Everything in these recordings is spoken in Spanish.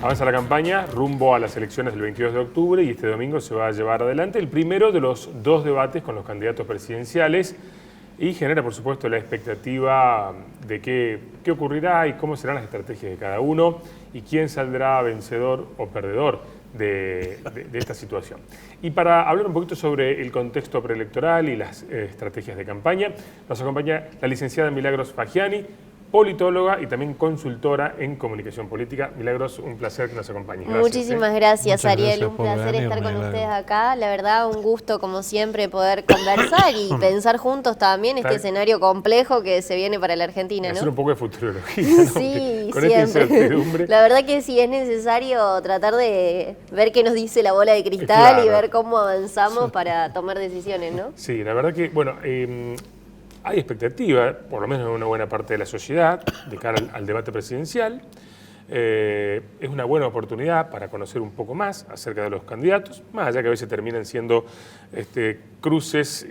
Avanza la campaña rumbo a las elecciones del 22 de octubre y este domingo se va a llevar adelante el primero de los dos debates con los candidatos presidenciales y genera, por supuesto, la expectativa de qué ocurrirá y cómo serán las estrategias de cada uno y quién saldrá vencedor o perdedor de esta situación. Y para hablar un poquito sobre el contexto preelectoral y las estrategias de campaña, nos acompaña la licenciada Milagros Faggiani, politóloga y también consultora en comunicación política. Milagros, un placer que nos acompañes. Gracias, Muchísimas gracias, Ariel. Un placer estar con Milagros. ustedes acá. La verdad, un gusto, como siempre, poder conversar y pensar juntos también este escenario complejo que se viene para la Argentina, ¿no? Hacer un poco de futurología, ¿no? Sí, con siempre. esta incertidumbre. La verdad que sí, es necesario tratar de ver qué nos dice la bola de cristal, claro, y ver cómo avanzamos para tomar decisiones, ¿no? Sí, la verdad que, bueno, hay expectativa, por lo menos en una buena parte de la sociedad, de cara al debate presidencial. Es una buena oportunidad para conocer un poco más acerca de los candidatos, más allá que a veces terminan siendo cruces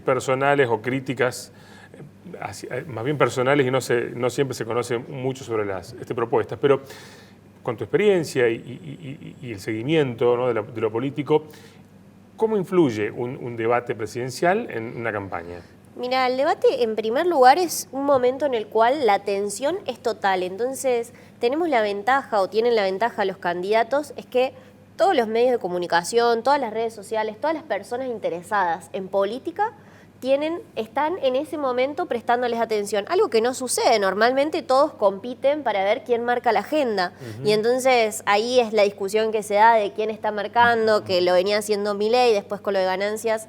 personales o críticas, más bien personales, y no siempre se conoce mucho sobre las propuestas. Pero con tu experiencia y el seguimiento, ¿no?, de lo político, ¿cómo influye un debate presidencial en una campaña? Mira, el debate en primer lugar es un momento en el cual la tensión es total. Entonces tenemos la ventaja, o tienen la ventaja los candidatos, es que todos los medios de comunicación, todas las redes sociales, todas las personas interesadas en política están en ese momento prestándoles atención. Algo que no sucede. Normalmente todos compiten para ver quién marca la agenda. Y entonces ahí es la discusión que se da de quién está marcando, que lo venía haciendo Milei, después con lo de ganancias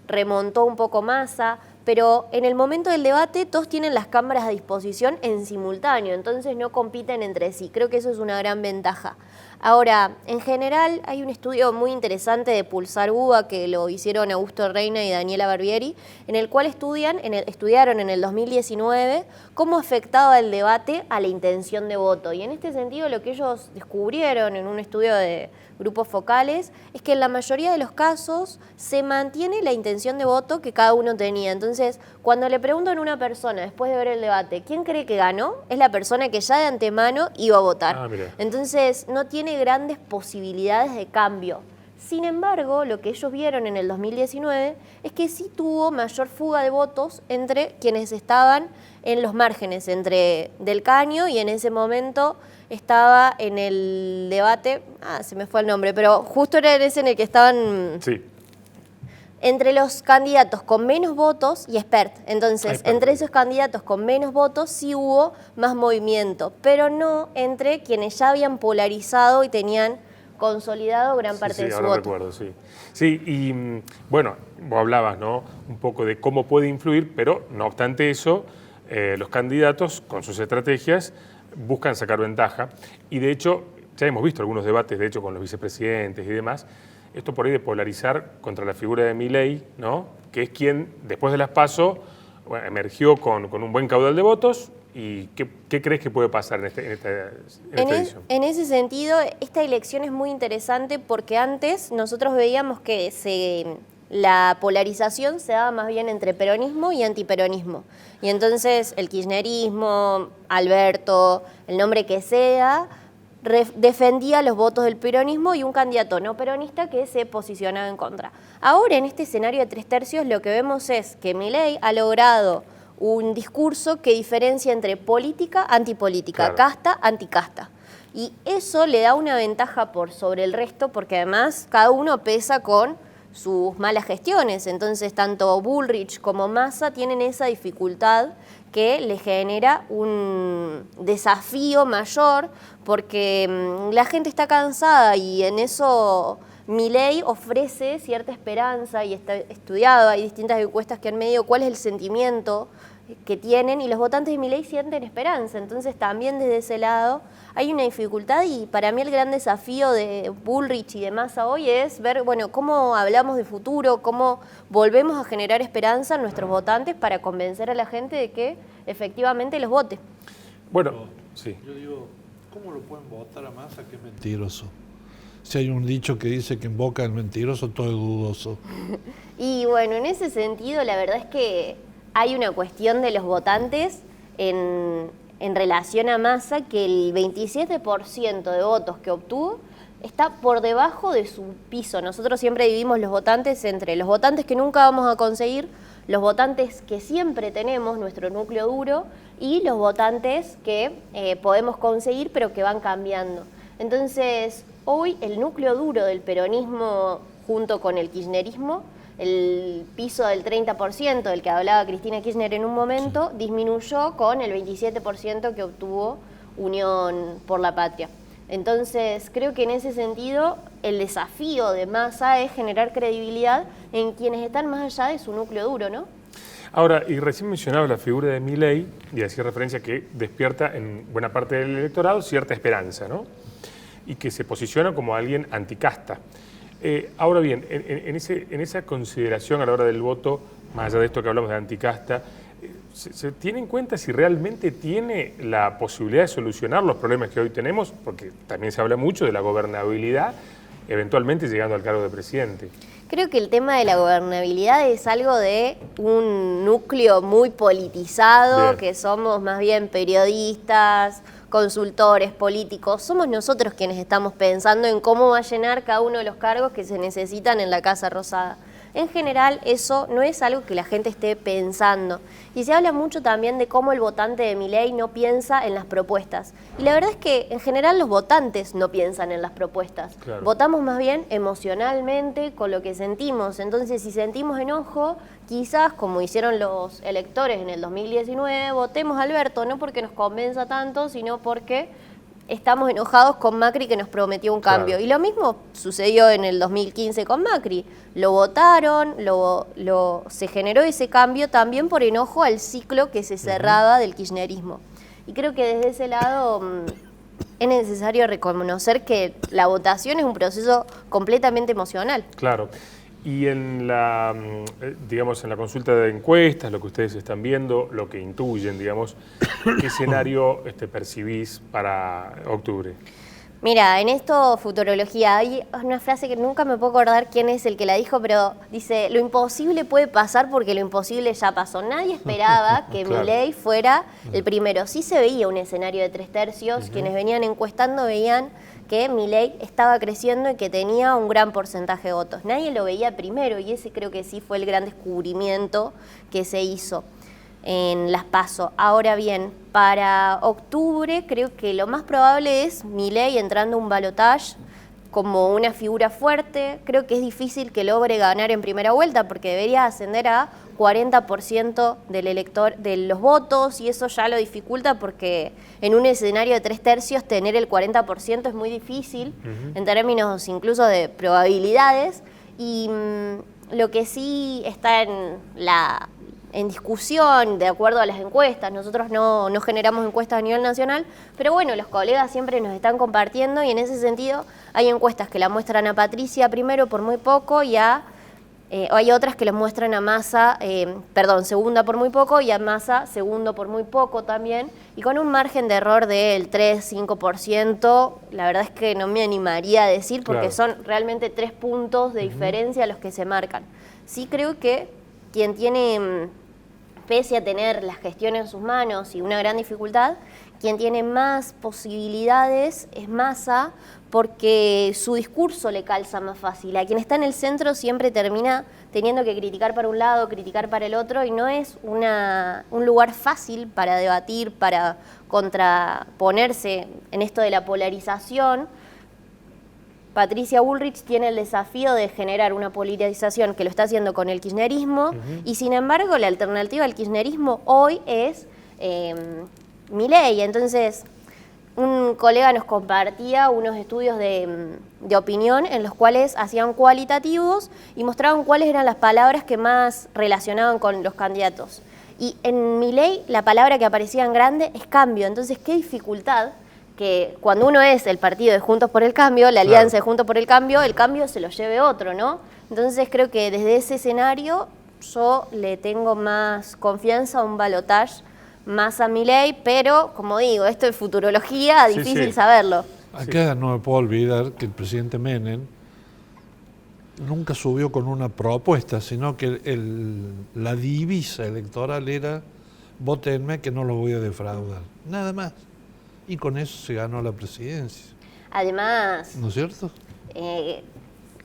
remontó un poco Massa. Pero en el momento del debate todos tienen las cámaras a disposición en simultáneo, entonces no compiten entre sí. Creo que eso es una gran ventaja. Ahora, en general hay un estudio muy interesante de Pulsar UBA que lo hicieron Augusto Reina y Daniela Barbieri, en el cual estudiaron en el 2019 cómo afectaba el debate a la intención de voto. Y en este sentido lo que ellos descubrieron en un estudio de grupos focales es que en la mayoría de los casos se mantiene la intención de voto que cada uno tenía. Entonces, cuando le preguntan a una persona después de ver el debate, ¿quién cree que ganó? Es la persona que ya de antemano iba a votar. Entonces, no tiene grandes posibilidades de cambio. Sin embargo, lo que ellos vieron en el 2019 es que sí tuvo mayor fuga de votos entre quienes estaban en los márgenes, Del Caño, y en ese momento estaba en el debate, se me fue el nombre, pero justo era ese en el que estaban... Sí. Entre los candidatos con menos votos y Espert. Entonces, entre esos candidatos con menos votos sí hubo más movimiento, pero no entre quienes ya habían polarizado y tenían consolidado gran parte de su voto. Recuerdo, sí. Sí, y bueno, vos hablabas, ¿no?, un poco de cómo puede influir, pero no obstante eso, los candidatos con sus estrategias buscan sacar ventaja. Y de hecho, ya hemos visto algunos debates, de hecho, con los vicepresidentes y demás, esto por ahí de polarizar contra la figura de Milei, ¿no?, que es quien, después de las PASO, emergió con un buen caudal de votos. ¿Y qué crees que puede pasar en esta edición? En ese sentido, esta elección es muy interesante porque antes nosotros veíamos que la polarización se daba más bien entre peronismo y antiperonismo. Y entonces el kirchnerismo, Alberto, el nombre que sea, defendía los votos del peronismo y un candidato no peronista que se posicionaba en contra. Ahora, en este escenario de 3/3, lo que vemos es que Milei ha logrado un discurso que diferencia entre política, antipolítica, casta, anticasta. Y eso le da una ventaja por sobre el resto porque además cada uno pesa con sus malas gestiones. Entonces, tanto Bullrich como Massa tienen esa dificultad que le genera un desafío mayor porque la gente está cansada y en eso Milei ofrece cierta esperanza y está estudiado, hay distintas encuestas que han medido cuál es el sentimiento que tienen y los votantes de Milei sienten esperanza. Entonces también desde ese lado hay una dificultad y para mí el gran desafío de Bullrich y de Massa hoy es ver, bueno, cómo hablamos de futuro, cómo volvemos a generar esperanza en nuestros votantes para convencer a la gente de que efectivamente los vote. Bueno, sí. Yo digo, ¿cómo lo pueden votar a Massa que es mentiroso? Si hay un dicho que dice que en boca del mentiroso todo es dudoso. Y bueno, en ese sentido la verdad es que hay una cuestión de los votantes en en relación a Massa, que el 27% de votos que obtuvo está por debajo de su piso. Nosotros siempre dividimos los votantes entre los votantes que nunca vamos a conseguir, los votantes que siempre tenemos, nuestro núcleo duro, y los votantes que podemos conseguir pero que van cambiando. Entonces, hoy el núcleo duro del peronismo junto con el kirchnerismo, el piso del 30% del que hablaba Cristina Kirchner en un momento, disminuyó con el 27% que obtuvo Unión por la Patria. Entonces, creo que en ese sentido el desafío de Massa es generar credibilidad en quienes están más allá de su núcleo duro, ¿no? Ahora, y recién mencionaba la figura de Milei, y hacía referencia que despierta en buena parte del electorado cierta esperanza, ¿no? Y que se posiciona como alguien anticasta. Ahora bien, en esa consideración a la hora del voto, más allá de esto que hablamos de anticasta, ¿se tiene en cuenta si realmente tiene la posibilidad de solucionar los problemas que hoy tenemos? Porque también se habla mucho de la gobernabilidad, eventualmente llegando al cargo de presidente. Creo que el tema de la gobernabilidad es algo de un núcleo muy politizado, Bien. que somos más bien periodistas, consultores, políticos. Somos nosotros quienes estamos pensando en cómo va a llenar cada uno de los cargos que se necesitan en la Casa Rosada. En general, eso no es algo que la gente esté pensando. Y se habla mucho también de cómo el votante de Milei no piensa en las propuestas. Y la verdad es que, en general, los votantes no piensan en las propuestas. Claro. Votamos más bien emocionalmente con lo que sentimos. Entonces, si sentimos enojo, quizás, como hicieron los electores en el 2019, votemos a Alberto, no porque nos convenza tanto, sino porque estamos enojados con Macri, que nos prometió un cambio. Claro. Y lo mismo sucedió en el 2015 con Macri. Lo votaron, se generó ese cambio también por enojo al ciclo que se cerraba del kirchnerismo. Y creo que desde ese lado es necesario reconocer que la votación es un proceso completamente emocional. Claro. Y en la, digamos, en la consulta de encuestas, lo que ustedes están viendo, lo que intuyen, digamos, ¿qué escenario percibís para octubre? Mira, en esto, futurología, hay una frase que nunca me puedo acordar quién es el que la dijo, pero dice, lo imposible puede pasar porque lo imposible ya pasó. Nadie esperaba que Claro. Milei fuera el primero. Sí se veía un escenario de 3/3, quienes venían encuestando veían que Milei estaba creciendo y que tenía un gran porcentaje de votos. Nadie lo veía primero y ese creo que sí fue el gran descubrimiento que se hizo en las PASO. Ahora bien, para octubre creo que lo más probable es Milei entrando a un balotaje como una figura fuerte. Creo que es difícil que logre ganar en primera vuelta porque debería ascender a 40% del elector de los votos y eso ya lo dificulta porque en un escenario de 3/3 tener el 40% es muy difícil en términos incluso de probabilidades y lo que sí está en discusión, de acuerdo a las encuestas. Nosotros no generamos encuestas a nivel nacional, pero bueno, los colegas siempre nos están compartiendo y en ese sentido hay encuestas que la muestran a Patricia primero por muy poco y hay otras que la muestran a Massa, segunda por muy poco y a Massa segundo por muy poco también, y con un margen de error del 3-5%, la verdad es que no me animaría a decir porque Claro. son realmente 3 puntos de diferencia los que se marcan. Sí creo que quien tiene, pese a tener la gestión en sus manos y una gran dificultad, quien tiene más posibilidades es Massa porque su discurso le calza más fácil. A quien está en el centro siempre termina teniendo que criticar para un lado, criticar para el otro y no es un lugar fácil para debatir, para contraponerse en esto de la polarización. Patricia Bullrich tiene el desafío de generar una polarización que lo está haciendo con el kirchnerismo y sin embargo la alternativa al kirchnerismo hoy es Milei. Entonces un colega nos compartía unos estudios de opinión en los cuales hacían cualitativos y mostraban cuáles eran las palabras que más relacionaban con los candidatos. Y en Milei la palabra que aparecía en grande es cambio. Entonces qué dificultad que cuando uno es el partido de Juntos por el Cambio, la alianza de Juntos por el cambio se lo lleve otro, ¿no? Entonces creo que desde ese escenario yo le tengo más confianza a un balotaje más a Milei, pero como digo, esto es futurología, difícil saberlo. Acá no me puedo olvidar que el presidente Menem nunca subió con una propuesta, sino que la divisa electoral era Vótenme que no los voy a defraudar. Nada más. Y con eso se ganó la presidencia. Además, ¿No es cierto?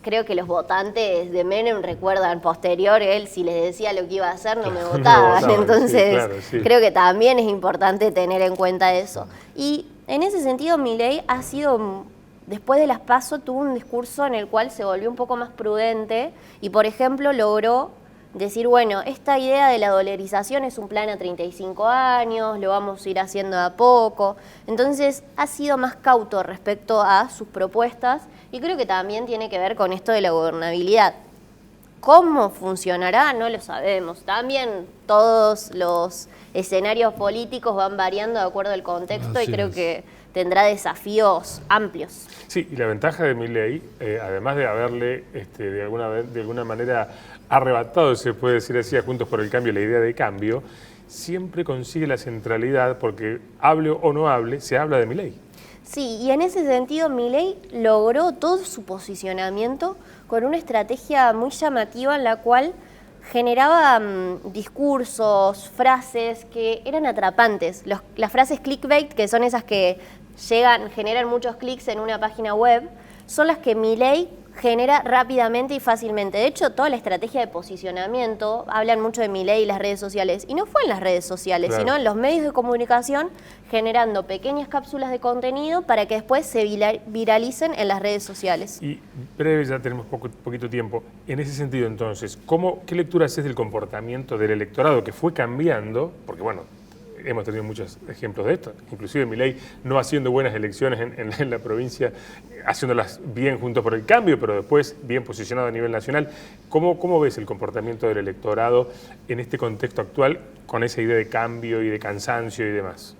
creo que los votantes de Menem recuerdan posterior, él si les decía lo que iba a hacer no me No votaban. votaban, Entonces, sí, claro, sí. creo que también es importante tener en cuenta eso. Y en ese sentido, Milei ha sido, después de las PASO, tuvo un discurso en el cual se volvió un poco más prudente y, por ejemplo, logró decir, bueno, esta idea de la dolarización es un plan a 35 años, lo vamos a ir haciendo de a poco. Entonces, ha sido más cauto respecto a sus propuestas y creo que también tiene que ver con esto de la gobernabilidad. ¿Cómo funcionará? No lo sabemos. También todos los escenarios políticos van variando de acuerdo al contexto Así y creo es. que tendrá desafíos amplios. Sí, y la ventaja de Milei, además de haberle de alguna manera arrebatado, se puede decir así, a Juntos por el Cambio, la idea de cambio, siempre consigue la centralidad porque hable o no hable, se habla de Milei. Sí, y en ese sentido Milei logró todo su posicionamiento con una estrategia muy llamativa en la cual generaba discursos, frases que eran atrapantes. Las frases clickbait, que son esas que generan muchos clics en una página web, son las que Milei genera rápidamente y fácilmente. De hecho, toda la estrategia de posicionamiento, hablan mucho de Milei y las redes sociales, y no fue en las redes sociales, Claro. sino en los medios de comunicación, generando pequeñas cápsulas de contenido para que después se viralicen en las redes sociales. Y breve, ya tenemos poquito tiempo. En ese sentido, entonces, ¿qué lectura haces del comportamiento del electorado que fue cambiando? Porque, bueno, hemos tenido muchos ejemplos de esto, inclusive Milei no haciendo buenas elecciones en la provincia, haciéndolas bien Juntos por el Cambio, pero después bien posicionado a nivel nacional. ¿Cómo ves el comportamiento del electorado en este contexto actual con esa idea de cambio y de cansancio y demás?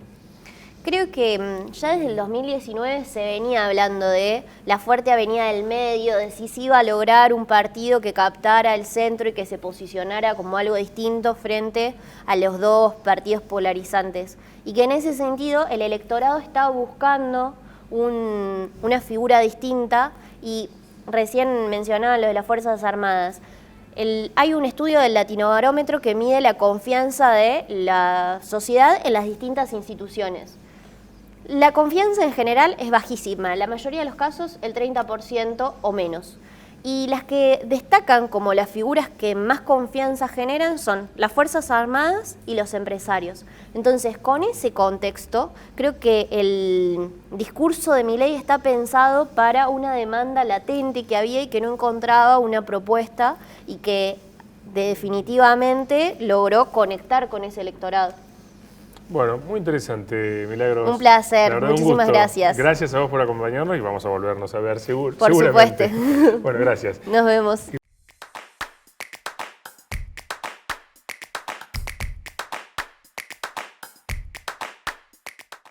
Creo que ya desde el 2019 se venía hablando de la fuerte avenida del medio, de si se iba a lograr un partido que captara el centro y que se posicionara como algo distinto frente a los dos partidos polarizantes. Y que en ese sentido el electorado estaba buscando una figura distinta y recién mencionaba lo de las Fuerzas Armadas. Hay un estudio del Latinobarómetro que mide la confianza de la sociedad en las distintas instituciones. La confianza en general es bajísima, en la mayoría de los casos el 30% o menos. Y las que destacan como las figuras que más confianza generan son las Fuerzas Armadas y los empresarios. Entonces, con ese contexto, creo que el discurso de Milei está pensado para una demanda latente que había y que no encontraba una propuesta y que definitivamente logró conectar con ese electorado. Bueno, muy interesante, Milagros. Un placer, La verdad, muchísimas gusto. gracias. Gracias a vos por acompañarnos y vamos a volvernos a ver Por seguramente. supuesto. Bueno, gracias. Nos vemos.